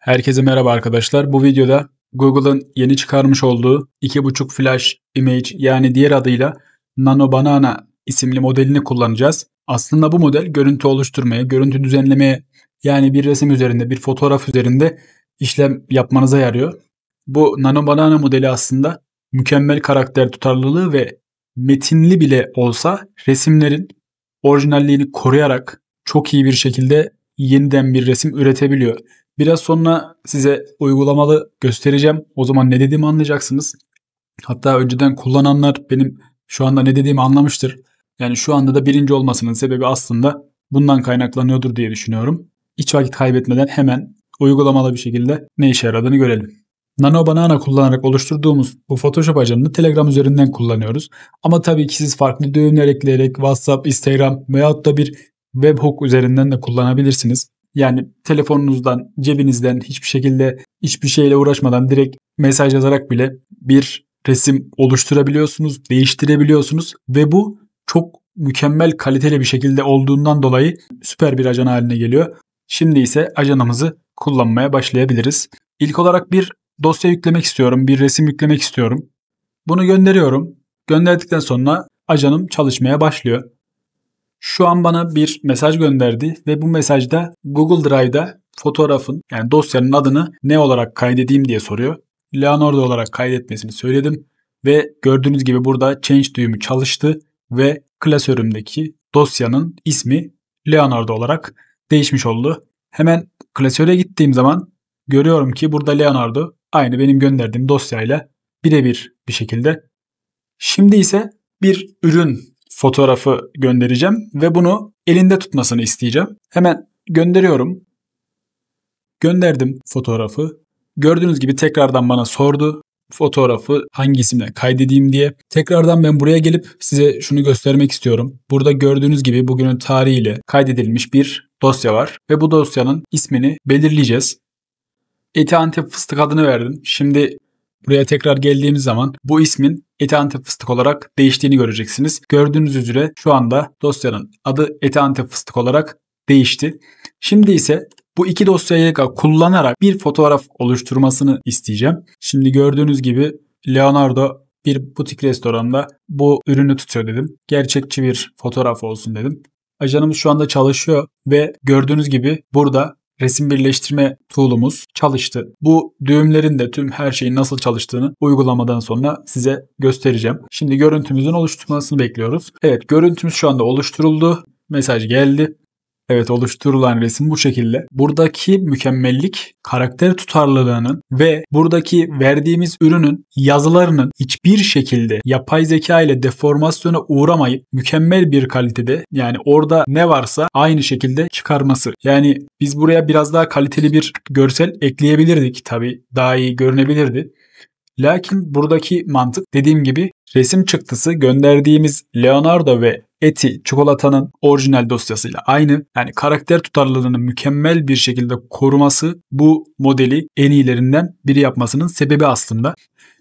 Herkese merhaba arkadaşlar. Bu videoda Google'ın yeni çıkarmış olduğu 2.5 Flash Image yani diğer adıyla Nano Banana isimli modelini kullanacağız. Aslında bu model görüntü oluşturmaya, görüntü düzenlemeye yani bir resim üzerinde, bir fotoğraf üzerinde işlem yapmanıza yarıyor. Bu Nano Banana modeli aslında mükemmel karakter tutarlılığı ve metinli bile olsa resimlerin orijinalliğini koruyarak çok iyi bir şekilde yeniden bir resim üretebiliyor. Biraz sonra size uygulamalı göstereceğim. O zaman ne dediğimi anlayacaksınız. Hatta önceden kullananlar benim şu anda ne dediğimi anlamıştır. Yani şu anda da birinci olmasının sebebi aslında bundan kaynaklanıyordur diye düşünüyorum. Hiç vakit kaybetmeden hemen uygulamalı bir şekilde ne işe yaradığını görelim. Nano Banana kullanarak oluşturduğumuz bu Photoshop ajanını Telegram üzerinden kullanıyoruz. Ama tabii ki siz farklı düğümler ekleyerek WhatsApp, Instagram veyahut da bir webhook üzerinden de kullanabilirsiniz. Yani telefonunuzdan, cebinizden hiçbir şekilde hiçbir şeyle uğraşmadan direkt mesaj yazarak bile bir resim oluşturabiliyorsunuz, değiştirebiliyorsunuz ve bu çok mükemmel kaliteli bir şekilde olduğundan dolayı süper bir ajan haline geliyor. Şimdi ise ajanımızı kullanmaya başlayabiliriz. İlk olarak bir dosya yüklemek istiyorum, bir resim yüklemek istiyorum. Bunu gönderiyorum. Gönderdikten sonra ajanım çalışmaya başlıyor. Şu an bana bir mesaj gönderdi ve bu mesajda Google Drive'da fotoğrafın yani dosyanın adını ne olarak kaydedeyim diye soruyor. Leonardo olarak kaydetmesini söyledim ve gördüğünüz gibi burada Change düğümü çalıştı ve klasörümdeki dosyanın ismi Leonardo olarak değişmiş oldu. Hemen klasöre gittiğim zaman görüyorum ki burada Leonardo aynı benim gönderdiğim dosyayla birebir bir şekilde. Şimdi ise bir ürün fotoğrafı göndereceğim ve bunu elinde tutmasını isteyeceğim. Hemen gönderiyorum. Gönderdim fotoğrafı. Gördüğünüz gibi tekrardan bana sordu fotoğrafı hangi isimle kaydedeyim diye. Tekrardan ben buraya gelip size şunu göstermek istiyorum. Burada gördüğünüz gibi bugünün tarihiyle kaydedilmiş bir dosya var ve bu dosyanın ismini belirleyeceğiz. Eti Antep fıstık adını verdim. Şimdi buraya tekrar geldiğimiz zaman bu ismin Eti Antep fıstık olarak değiştiğini göreceksiniz. Gördüğünüz üzere şu anda dosyanın adı Eti Antep fıstık olarak değişti. Şimdi ise bu iki dosyayı kullanarak bir fotoğraf oluşturmasını isteyeceğim. Şimdi gördüğünüz gibi Leonardo bir butik restoranda bu ürünü tutuyor dedim. Gerçekçi bir fotoğraf olsun dedim. Ajanımız şu anda çalışıyor ve gördüğünüz gibi burada resim birleştirme tool'umuz çalıştı. Bu düğümlerin de tüm her şeyin nasıl çalıştığını uygulamadan sonra size göstereceğim. Şimdi görüntümüzün oluşturulmasını bekliyoruz. Evet, görüntümüz şu anda oluşturuldu. Mesaj geldi. Evet, oluşturulan resim bu şekilde. Buradaki mükemmellik karakter tutarlılığının ve buradaki verdiğimiz ürünün yazılarının hiçbir şekilde yapay zeka ile deformasyona uğramayıp mükemmel bir kalitede yani orada ne varsa aynı şekilde çıkarması. Yani biz buraya biraz daha kaliteli bir görsel ekleyebilirdik, tabii daha iyi görünebilirdi. Lakin buradaki mantık dediğim gibi resim çıktısı gönderdiğimiz Leonardo ve Eti çikolatanın orijinal dosyasıyla aynı. Yani karakter tutarlılığını mükemmel bir şekilde koruması bu modeli en iyilerinden biri yapmasının sebebi aslında.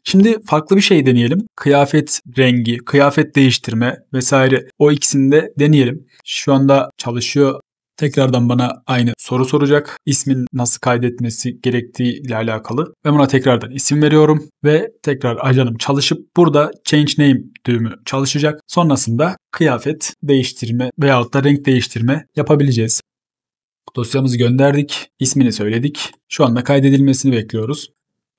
Şimdi farklı bir şey deneyelim. Kıyafet rengi, kıyafet değiştirme vesaire o ikisini de deneyelim. Şu anda çalışıyor. Tekrardan bana aynı soru soracak. İsmin nasıl kaydetmesi gerektiği ile alakalı. Ben buna tekrardan isim veriyorum ve tekrar ajanım çalışıp burada Change Name düğümü çalışacak. Sonrasında kıyafet değiştirme veyahut da renk değiştirme yapabileceğiz. Dosyamızı gönderdik. İsmini söyledik. Şu anda kaydedilmesini bekliyoruz.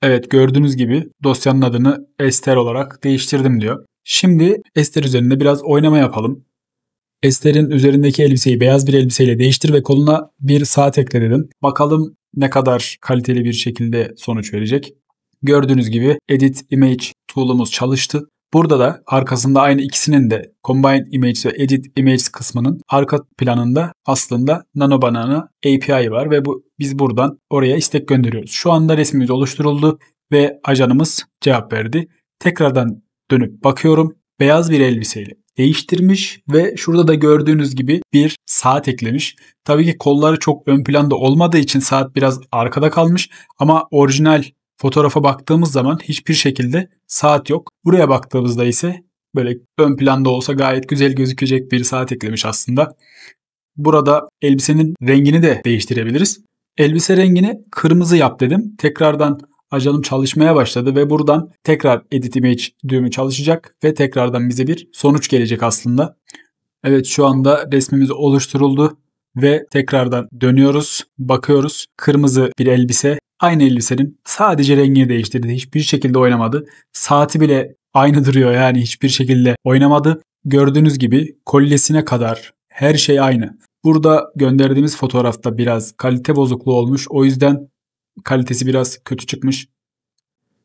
Evet, gördüğünüz gibi dosyanın adını Esther olarak değiştirdim diyor. Şimdi Esther üzerinde biraz oynama yapalım. Esther'in üzerindeki elbiseyi beyaz bir elbiseyle değiştir ve koluna bir saat ekle dedim. Bakalım ne kadar kaliteli bir şekilde sonuç verecek. Gördüğünüz gibi Edit Image tool'umuz çalıştı. Burada da arkasında aynı ikisinin de Combine Image ve Edit Image kısmının arka planında aslında Nano Banana API var ve biz buradan oraya istek gönderiyoruz. Şu anda resmimiz oluşturuldu ve ajanımız cevap verdi. Tekrardan dönüp bakıyorum. Beyaz bir elbiseyle değiştirmiş ve şurada da gördüğünüz gibi bir saat eklemiş. Tabii ki kolları çok ön planda olmadığı için saat biraz arkada kalmış ama orijinal fotoğrafa baktığımız zaman hiçbir şekilde saat yok. Buraya baktığımızda ise böyle ön planda olsa gayet güzel gözükecek bir saat eklemiş aslında. Burada elbisenin rengini de değiştirebiliriz. Elbise rengini kırmızı yap dedim. Tekrardan ajanım çalışmaya başladı ve buradan tekrar Edit Image düğümü çalışacak ve tekrardan bize bir sonuç gelecek aslında. Evet, şu anda resmimiz oluşturuldu ve tekrardan dönüyoruz, bakıyoruz. Kırmızı bir elbise. Aynı elbisenin sadece rengini değiştirdi. Hiçbir şekilde oynamadı. Saati bile aynı duruyor, yani hiçbir şekilde oynamadı. Gördüğünüz gibi kolyesine kadar her şey aynı. Burada gönderdiğimiz fotoğrafta biraz kalite bozukluğu olmuş. O yüzden kalitesi biraz kötü çıkmış.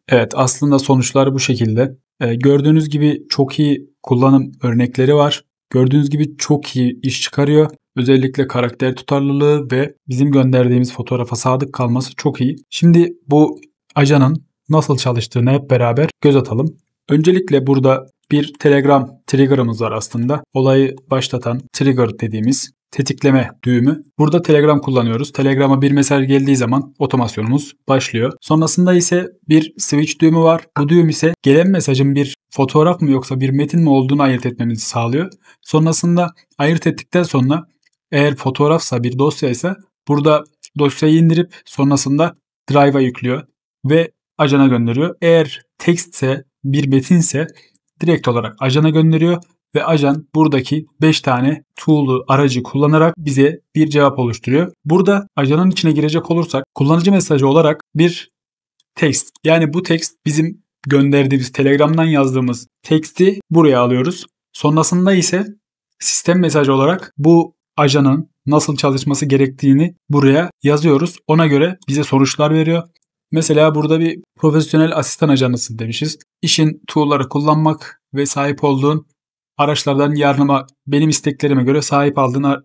Evet, aslında sonuçlar bu şekilde. Gördüğünüz gibi çok iyi kullanım örnekleri var. Gördüğünüz gibi çok iyi iş çıkarıyor. Özellikle karakter tutarlılığı ve bizim gönderdiğimiz fotoğrafa sadık kalması çok iyi. Şimdi bu ajanın nasıl çalıştığını hep beraber göz atalım. Öncelikle burada bir Telegram trigger'ımız var aslında. Olayı başlatan trigger dediğimiz tetikleme düğümü. Burada Telegram kullanıyoruz. Telegram'a bir mesaj geldiği zaman otomasyonumuz başlıyor. Sonrasında ise bir switch düğümü var. Bu düğüm ise gelen mesajın bir fotoğraf mı yoksa bir metin mi olduğunu ayırt etmemizi sağlıyor. Sonrasında ayırt ettikten sonra eğer fotoğrafsa, bir dosyaysa burada dosyayı indirip sonrasında Drive'a yüklüyor ve ajana gönderiyor. Eğer tekstse, bir metinse direkt olarak ajana gönderiyor ve ajan buradaki 5 tane tool'u, aracı kullanarak bize bir cevap oluşturuyor. Burada ajanın içine girecek olursak kullanıcı mesajı olarak bir text, yani bu text bizim gönderdiğimiz Telegram'dan yazdığımız teksti buraya alıyoruz. Sonrasında ise sistem mesajı olarak bu ajanın nasıl çalışması gerektiğini buraya yazıyoruz. Ona göre bize sonuçlar veriyor. Mesela burada bir profesyonel asistan ajanısın demişiz. İşin tool'ları kullanmak ve sahip olduğun araçlardan yardıma, benim isteklerime göre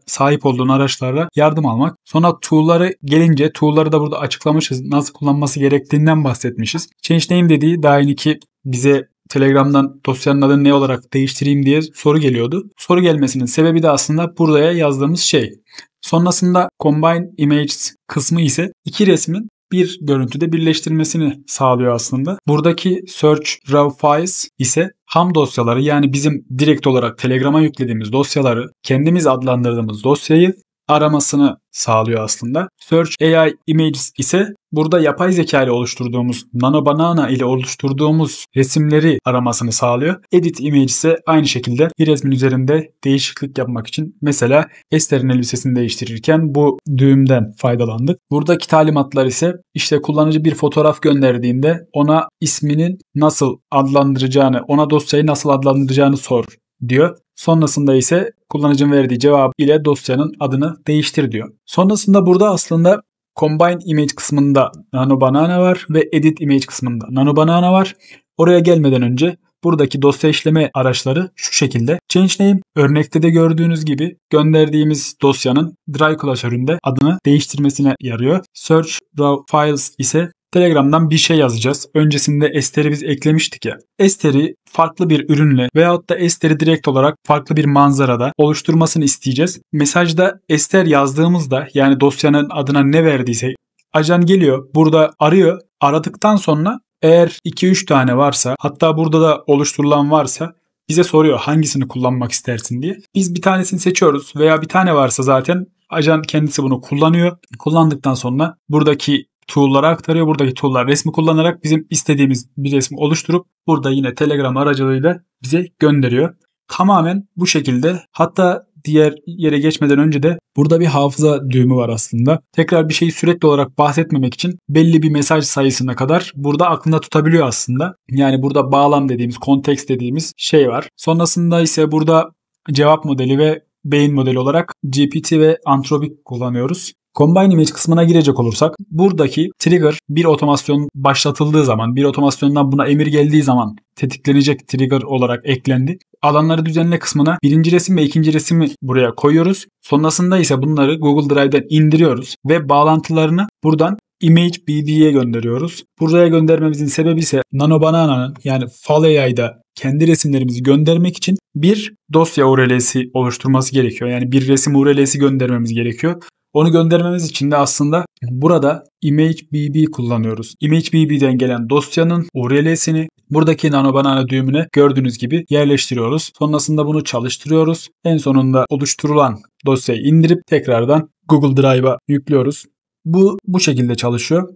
sahip olduğun araçlarla yardım almak. Sonra tool'ları gelince tool'ları da burada açıklamışız. Nasıl kullanması gerektiğinden bahsetmişiz. Change name dediği daha yeni bize Telegram'dan dosyanın adını ne olarak değiştireyim diye soru geliyordu. Soru gelmesinin sebebi de aslında buraya yazdığımız şey. Sonrasında Combine Images kısmı ise iki resmin bir görüntüde birleştirmesini sağlıyor aslında. Buradaki Search Raw Files ise ham dosyaları, yani bizim direkt olarak Telegram'a yüklediğimiz dosyaları, kendimiz adlandırdığımız dosyayı aramasını sağlıyor aslında. Search AI Images ise burada yapay zeka ile oluşturduğumuz, Nano Banana ile oluşturduğumuz resimleri aramasını sağlıyor. Edit Image ise aynı şekilde bir resmin üzerinde değişiklik yapmak için, mesela Esther'in elbisesini değiştirirken bu düğümden faydalandık. Buradaki talimatlar ise işte kullanıcı bir fotoğraf gönderdiğinde ona isminin nasıl adlandıracağını, ona dosyayı nasıl adlandıracağını sor diyor. Sonrasında ise kullanıcının verdiği cevap ile dosyanın adını değiştir diyor. Sonrasında burada aslında Combine Image kısmında Nano Banana var ve Edit Image kısmında Nano Banana var. Oraya gelmeden önce buradaki dosya işleme araçları şu şekilde. Change name, örnekte de gördüğünüz gibi gönderdiğimiz dosyanın Drive klasöründe adını değiştirmesine yarıyor. Search Raw Files ise Telegram'dan bir şey yazacağız. Öncesinde Esther'i biz eklemiştik ya. Esther'i farklı bir ürünle veyahut da Esther'i direkt olarak farklı bir manzarada oluşturmasını isteyeceğiz. Mesajda Esther yazdığımızda, yani dosyanın adına ne verdiyse, ajan geliyor, burada arıyor. Aradıktan sonra eğer 2-3 tane varsa, hatta burada da oluşturulan varsa bize soruyor hangisini kullanmak istersin diye. Biz bir tanesini seçiyoruz veya bir tane varsa zaten ajan kendisi bunu kullanıyor. Kullandıktan sonra buradaki tool'lara aktarıyor. Buradaki tool'lar resmi kullanarak bizim istediğimiz bir resmi oluşturup burada yine Telegram aracılığıyla bize gönderiyor. Tamamen bu şekilde. Hatta diğer yere geçmeden önce de burada bir hafıza düğümü var aslında. Tekrar bir şeyi sürekli olarak bahsetmemek için belli bir mesaj sayısına kadar burada aklında tutabiliyor aslında. Yani burada bağlam dediğimiz, kontekst dediğimiz şey var. Sonrasında ise burada cevap modeli ve beyin modeli olarak GPT ve Anthropic kullanıyoruz. Combine Image kısmına girecek olursak buradaki trigger bir otomasyon başlatıldığı zaman, bir otomasyondan buna emir geldiği zaman tetiklenecek trigger olarak eklendi. Alanları düzenle kısmına birinci resim ve ikinci resmi buraya koyuyoruz. Sonrasında ise bunları Google Drive'den indiriyoruz ve bağlantılarını buradan ImageBB'ye gönderiyoruz. Buraya göndermemizin sebebi ise Nano Banana'nın, yani Fal AI'da kendi resimlerimizi göndermek için bir dosya URL'si oluşturması gerekiyor. Yani bir resim URL'si göndermemiz gerekiyor. Onu göndermemiz için de aslında burada ImageBB kullanıyoruz. ImageBB'den gelen dosyanın URL'sini buradaki Nano Banana düğümüne gördüğünüz gibi yerleştiriyoruz. Sonrasında bunu çalıştırıyoruz. En sonunda oluşturulan dosyayı indirip tekrardan Google Drive'a yüklüyoruz. Bu şekilde çalışıyor.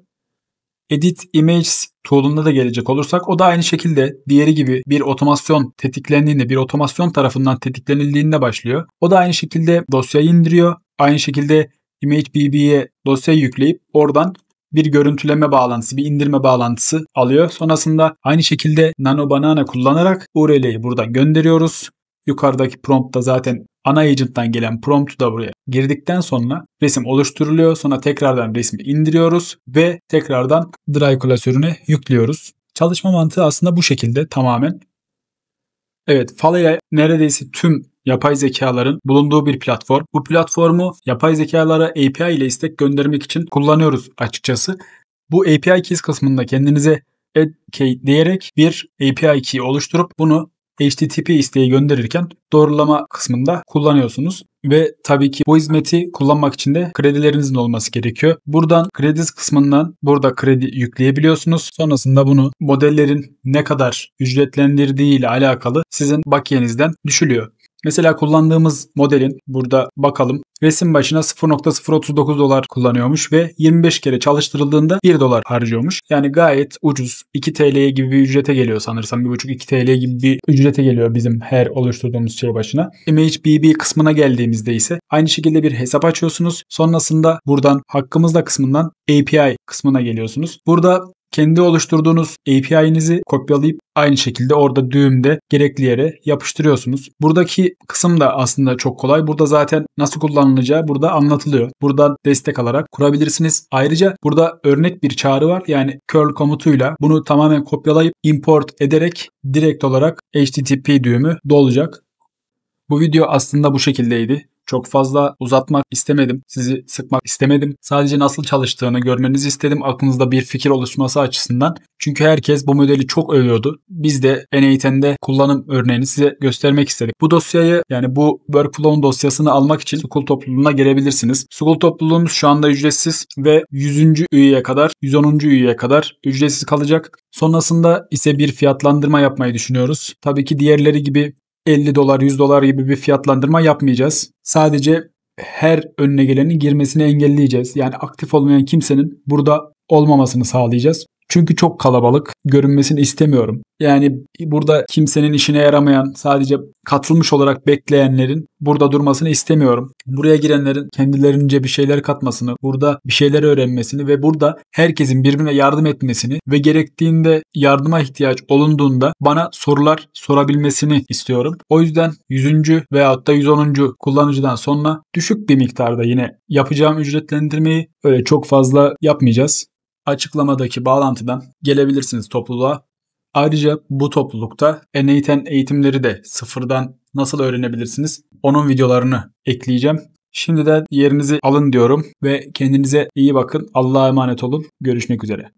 Edit Images tool'unda da gelecek olursak o da aynı şekilde diğeri gibi bir otomasyon tetiklendiğinde, bir otomasyon tarafından tetiklenildiğinde başlıyor. O da aynı şekilde dosyayı indiriyor. Aynı şekilde ImageBB'ye dosyayı yükleyip oradan bir görüntüleme bağlantısı, bir indirme bağlantısı alıyor. Sonrasında aynı şekilde Nano Banana kullanarak URL'yi buradan gönderiyoruz. Yukarıdaki promptta zaten ana agent'tan gelen promptu da buraya girdikten sonra resim oluşturuluyor. Sonra tekrardan resmi indiriyoruz ve tekrardan Dry klasörüne yüklüyoruz. Çalışma mantığı aslında bu şekilde tamamen. Evet, Falea neredeyse tüm yapay zekaların bulunduğu bir platform. Bu platformu yapay zekalara API ile istek göndermek için kullanıyoruz açıkçası. Bu API keys kısmında kendinize add key diyerek bir API key oluşturup bunu HTTP isteği gönderirken doğrulama kısmında kullanıyorsunuz. Ve tabii ki bu hizmeti kullanmak için de kredilerinizin olması gerekiyor. Buradan kredi kısmından burada kredi yükleyebiliyorsunuz. Sonrasında bunu modellerin ne kadar ücretlendirdiği ile alakalı sizin bakiyenizden düşülüyor. Mesela kullandığımız modelin burada bakalım resim başına 0.039 dolar kullanıyormuş ve 25 kere çalıştırıldığında 1 dolar harcıyormuş. Yani gayet ucuz. 2 TL'ye gibi bir ücrete geliyor sanırsam. 1,5-2 TL gibi bir ücrete geliyor bizim her oluşturduğumuz şey başına. ImageBB kısmına geldiğimizde ise aynı şekilde bir hesap açıyorsunuz. Sonrasında buradan hakkımızda kısmından API kısmına geliyorsunuz. Burada kendi oluşturduğunuz API'nizi kopyalayıp aynı şekilde orada düğümde gerekli yere yapıştırıyorsunuz. Buradaki kısım da aslında çok kolay. Burada zaten nasıl kullanılacağı burada anlatılıyor. Buradan destek alarak kurabilirsiniz. Ayrıca burada örnek bir çağrı var. Yani curl komutuyla bunu tamamen kopyalayıp import ederek direkt olarak HTTP düğümü dolacak. Bu video aslında bu şekildeydi. Çok fazla uzatmak istemedim. Sizi sıkmak istemedim. Sadece nasıl çalıştığını görmenizi istedim. Aklınızda bir fikir oluşması açısından. Çünkü herkes bu modeli çok övüyordu. Biz de N8'de kullanım örneğini size göstermek istedik. Bu dosyayı yani bu workflow'un dosyasını almak için School topluluğuna gelebilirsiniz. School topluluğumuz şu anda ücretsiz ve 100. üyeye kadar, 110. üyeye kadar ücretsiz kalacak. Sonrasında ise bir fiyatlandırma yapmayı düşünüyoruz. Tabii ki diğerleri gibi 50 dolar, 100 dolar gibi bir fiyatlandırma yapmayacağız. Sadece her önüne gelenin girmesini engelleyeceğiz. Yani aktif olmayan kimsenin burada olmamasını sağlayacağız. Çünkü çok kalabalık, görünmesini istemiyorum. Yani burada kimsenin işine yaramayan, sadece katılmış olarak bekleyenlerin burada durmasını istemiyorum. Buraya girenlerin kendilerince bir şeyler katmasını, burada bir şeyler öğrenmesini ve burada herkesin birbirine yardım etmesini ve gerektiğinde yardıma ihtiyaç olunduğunda bana sorular sorabilmesini istiyorum. O yüzden 100. veyahut da 110. kullanıcıdan sonra düşük bir miktarda yine yapacağım ücretlendirmeyi öyle çok fazla yapmayacağız. Açıklamadaki bağlantıdan gelebilirsiniz topluluğa. Ayrıca bu toplulukta N8 eğitimleri de sıfırdan nasıl öğrenebilirsiniz? Onun videolarını ekleyeceğim. Şimdiden yerinizi alın diyorum ve kendinize iyi bakın. Allah'a emanet olun. Görüşmek üzere.